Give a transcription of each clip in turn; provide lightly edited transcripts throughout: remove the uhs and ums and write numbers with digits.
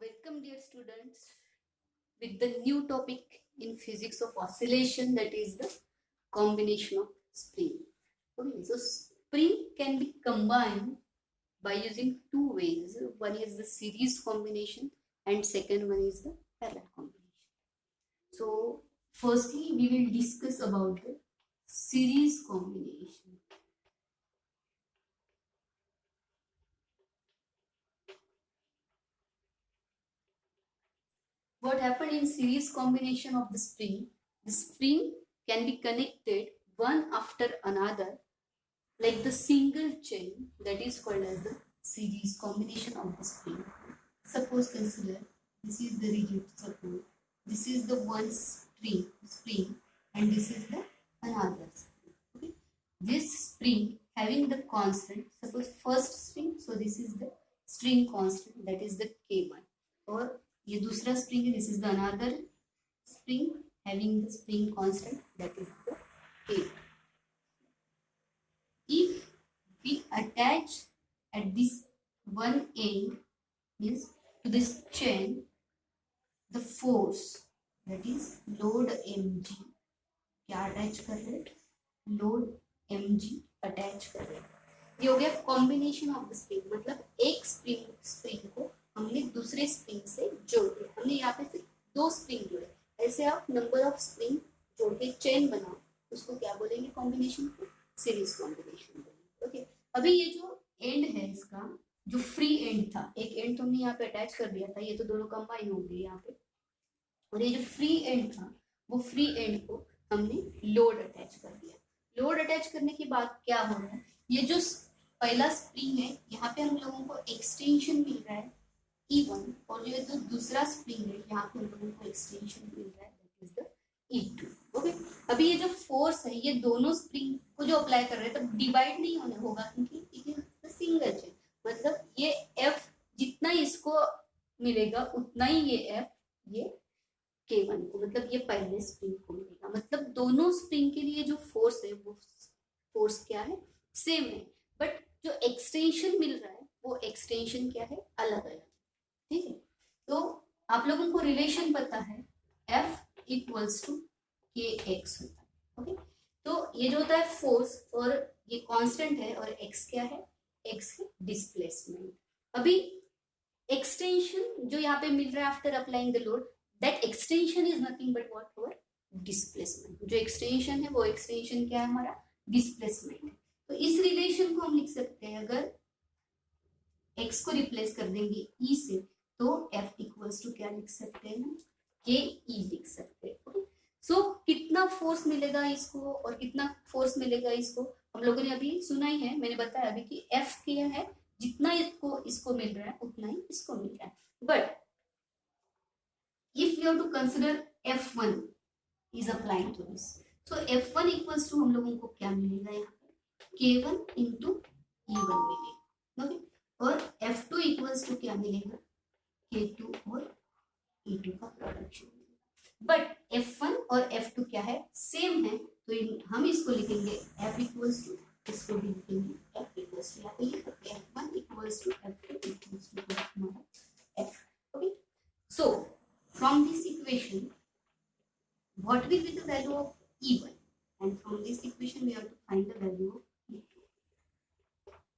welcome dear students with the new topic in physics of oscillation, that is the combination of spring. Okay, so spring can be combined by using two ways. One is the series combination and second one is the parallel combination. So firstly we will discuss about the series combination. What happened in series combination of the spring can be connected one after another like the single chain, that is called as the series combination of the spring. Suppose consider this is the rigid support, this is the one spring and this is the another spring. Okay, this spring having the constant, suppose first spring, so this is the string constant, that is the K1, और ये दूसरा spring है, this is the another spring having the spring constant, that is the K. If we attach at this one end, means to this chain, the force, that is load mg, क्या attach कर रहे हैं, load mg attach कर रहे हैं. ये हो गया कॉम्बिनेशन ऑफ द स्प्रिंग, मतलब एक स्प्रिंग को हमने दूसरे स्प्रिंग से जोड़ दिया. हमने यहाँ पे सिर्फ दो स्प्रिंग जोड़े. ऐसे आप नंबर ऑफ स्प्रिंग जोड़ के चेन बनाओ, उसको क्या बोलेंगे, कॉम्बिनेशन को सीरीज कॉम्बिनेशन बोलेंगे. ओके, अभी ये जो एंड है इसका, जो फ्री एंड था, एक एंड तो हमने यहाँ पे अटैच कर दिया था, ये तो दोनों कंबाइन हो गए यहाँ पे, और ये जो फ्री एंड था वो फ्री एंड को हमने लोड अटैच कर दिया. लोड अटैच करने के बाद क्या हो रहा है, ये जो पहला स्प्रिंग है यहाँ पे हम लोगों को एक्सटेंशन मिल रहा है E1, और जो तो दूसरा स्प्रिंग है यहाँ पे हम लोगों को एक्सटेंशन मिल रहा है, that is the E2. Okay, अभी ये जो फोर्स है ये दोनों स्प्रिंग को जो अप्लाई कर रहे हैं, तो डिवाइड नहीं होने होगा क्योंकि इट इज सिंगल चेन. मतलब ये F जितना इसको मिलेगा उतना ही ये F ये K1 को, मतलब ये पहले स्प्रिंग को मिलेगा. मतलब दोनों स्प्रिंग के लिए जो फोर्स है वो फोर्स क्या है, सेम है, बट जो एक्सटेंशन मिल रहा है वो एक्सटेंशन क्या है, अलग अलग. ठीक है, तो आप लोगों को रिलेशन पता है, F इक्वल्स टू KX होता है. ओके, तो ये जो होता है फोर्स, और ये कांस्टेंट है, और X क्या है, X है डिस्प्लेसमेंट. अभी एक्सटेंशन जो यहाँ पे मिल रहा है after applying the load, that extension is nothing but what, our displacement. जो एक्सटेंशन है वो एक्सटेंशन क्या है, हमारा डिस्प्लेसमेंट है. तो इस रिलेशन को हम लिख सकते हैं, अगर x को रिप्लेस कर देंगे E से, तो F इक्वल्स टू क्या लिख सकते हैं, के E लिख सकते हैं. ओके, सो कितना फोर्स मिलेगा इसको और कितना फोर्स मिलेगा इसको, हम लोगों ने अभी सुना ही है, मैंने बताया अभी कि F क्या है, जितना इसको मिल रहा है उतना ही इसको मिल रहा है. But if you have to consider F1 is applying to this, so F1 equals to हम लोगों को क्या मिलेगा, यहाँ पर K1 into E1 मिलेगा. ओके, और F2 इक्वल्स टू क्या मिलेगा, K2 और E2 का प्रोडक्शन मिलेगा. बट F1 और F2 क्या है, सेम है, तो हम इसको लिखेंगे F इक्वल्स टू, इसको भी लिखेंगे F इक्वल्स टू, यहाँ पे लिख सकते हैं F1 equals to F2 equals to हमारा F. Okay, so from this equation what will be the value of E1, and from this equation we have to find the value of E2.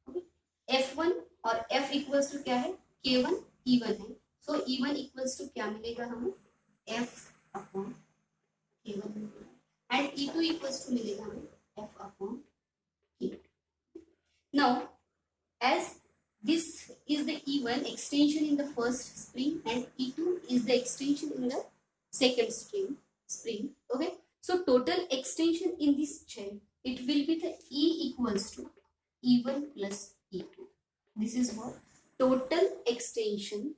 Okay, F1 और F equals to क्या है, K1 E1 है, सो E1 equals to क्या मिलेगा हमें, F upon K1 and E2 equals to मिलेगा हमें F upon K2. Now as this is the E1 extension in the first spring and E2 is the extension in the second spring. Okay, so total extension in this chain, it will be the E equals to E1 plus E2. This is what total extension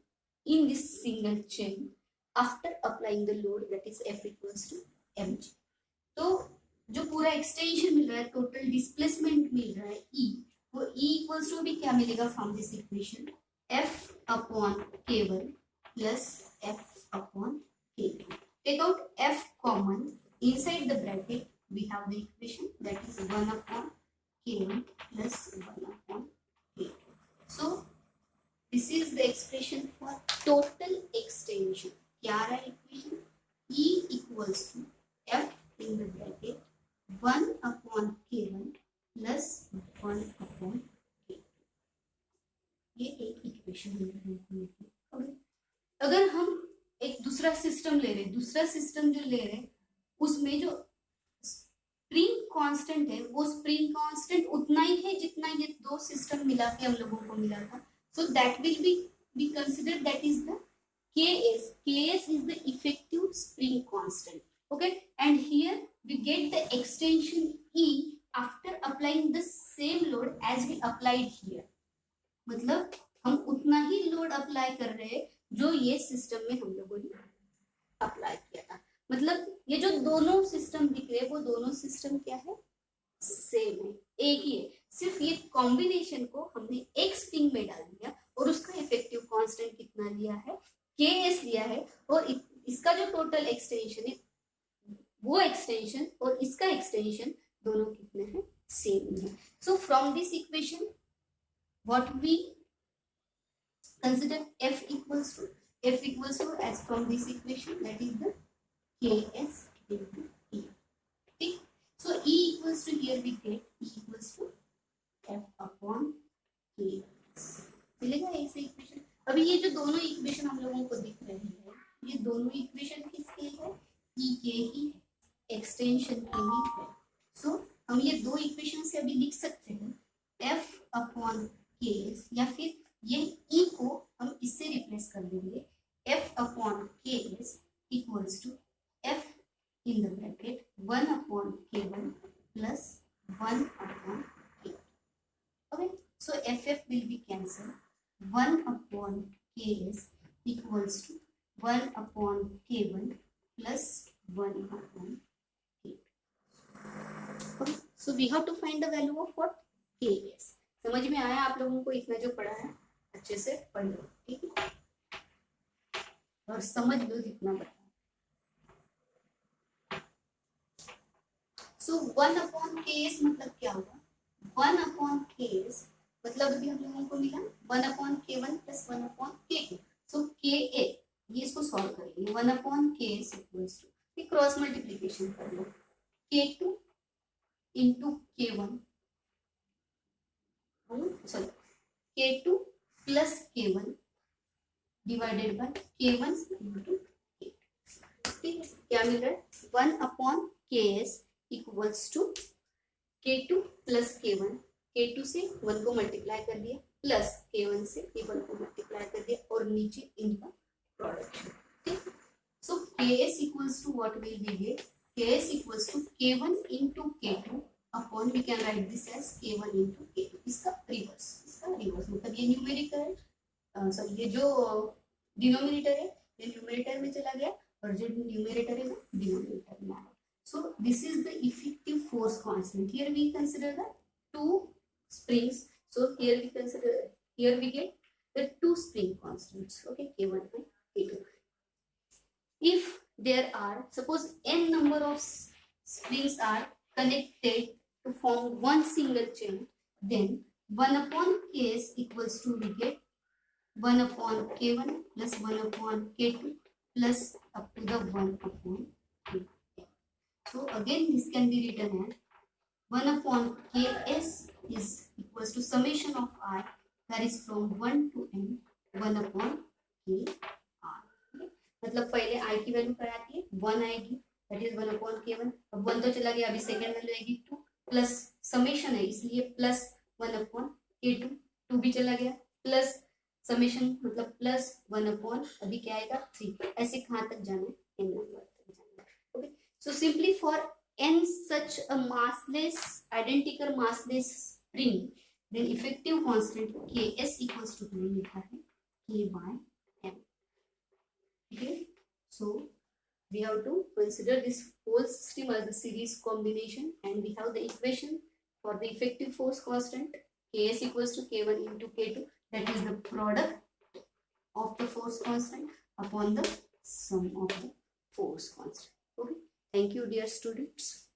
in this single chain after applying the load, that is F equals to mg. तो जो पूरा extension मिल रहा है, total displacement मिल रहा है E, वो E equals to भी क्या मिलेगा from this equation, F upon K1 plus F upon K2. Take out F common, inside the bracket we have the equation that is 1 upon K1 plus 1 upon K2. So This is the expression for total extension. क्या आ रहा है equation? E equals to F in the bracket 1 upon K1 plus 1 upon K2. ये एक equation है। अगर हम एक दूसरा सिस्टम ले रहे, दूसरा सिस्टम जो ले रहे उसमें जो स्प्रिंग कांस्टेंट है वो स्प्रिंग कांस्टेंट उतना ही है जितना ये दो सिस्टम मिला के हम लोगों को मिला था. So that will be considered, that is the Ks. Ks is the effective spring constant. Okay, and here we get the extension E after applying the same load as we applied here. मतलब हम उतना ही load apply कर रहे हैं जो ये system में हम लोगों ने अप्लाई किया था. मतलब ये जो दोनों सिस्टम दिख रहे हैं वो दोनों सिस्टम क्या है? सेम है, एक ही है. सिर्फ ये कॉम्बिनेशन को हमने एक स्प्रिंग में डाल दिया और उसका इफेक्टिव कांस्टेंट कितना लिया है? Ks लिया है. और इसका जो टोटल एक्सटेंशन है वो एक्सटेंशन और इसका एक्सटेंशन दोनों कितने हैं? सेम है. So from this equation what we consider F equals to as from this equation, that is the Ks into E. Okay? So E equals to, here we get E equals to F upon Ks. मिलेगा ऐसे equation. अभी ये जो दोनों equation हम लोगों को दिख रहे हैं ये दोनों इक्वेशन किसके है? E के ही एक्सटेंशन के ही है. सो हम ये दो इक्वेशन से अभी लिख सकते हैं F upon Ks, या फिर ये E को हम इससे रिप्लेस कर देंगे. F upon Ks equals to F in the bracket 1 upon K1 plus 1 upon K. Okay, so FF will be cancelled. 1 upon Ks equals to 1 upon K1 plus 1 upon K. Okay, so we have to find the value of what? Ks. समझ में आया आप लोगों को? इतना जो पढ़ा है अच्छे से पढ़ लो, ठीक है, और समझ लो जितना बता. सो 1 अपॉन Ks मतलब क्या होगा? 1 अपॉन Ks मतलब अभी हम लोगों को मिला 1 upon K1 plus 1 upon K2. So Ka ये इसको सॉल्व करेंगे. 1 upon Ks equals to, cross multiplication कर लो, K2 into K1, sorry K2 plus K1 divided by K1 into K2. ठीक है, क्या मिल रहा है? 1 upon Ks equals to K2 plus K1. K2 से 1 को मल्टीप्लाई कर दिया प्लस K1 से K1 को मल्टीप्लाई कर दिया और नीचे इनका प्रोडक्ट. ठीक, so Ks equals to what will be get? Ks equals to K1 into K2 upon, we can write this as K1 into K2. इसका रिवर्स मतलब ये न्यूमेरिकल है, सॉरी ये जो डिनोमिनेटर है ये न्यूमेरेटर में चला गया और जो न्यूमेरेटर है वो डिनोमिनेटर में आया. So this is the effective force constant. Here we consider the two springs. So here we get the two spring constants. Okay, K1 and K2. If there are, suppose n number of springs are connected to form one single chain, then 1 upon Ks equals to, we get 1 upon K1 plus 1 upon K2 plus up to the 1 upon K. So again this can be written as 1 upon Ks is equals to summation of I, that is from 1 to n 1 upon Kr. मतलब पहले I की value क्या आती है? 1 आएगी, that is 1 upon K1. अब 1 तो चला गया, अभी सेकेंड वैल्यू आएगी 2 प्लस समेशन है इसलिए प्लस 1 अपॉन K2, 2 भी चला गया प्लस समेशन मतलब प्लस 1 अपॉन अभी क्या आएगा 3. ऐसे कहाँ तक जाना है? n नंबर तक जाना है. Okay, so simply for n such a massless, identical massless spring, then effective constant Ks equals to हमने लिखा है K by m. Okay, so we have to consider this whole system as a series combination, and we have the equation for the effective force constant Ks equals to K1 into K2, that is the product of the force constant upon the sum of the force constant. Okay, thank you dear students.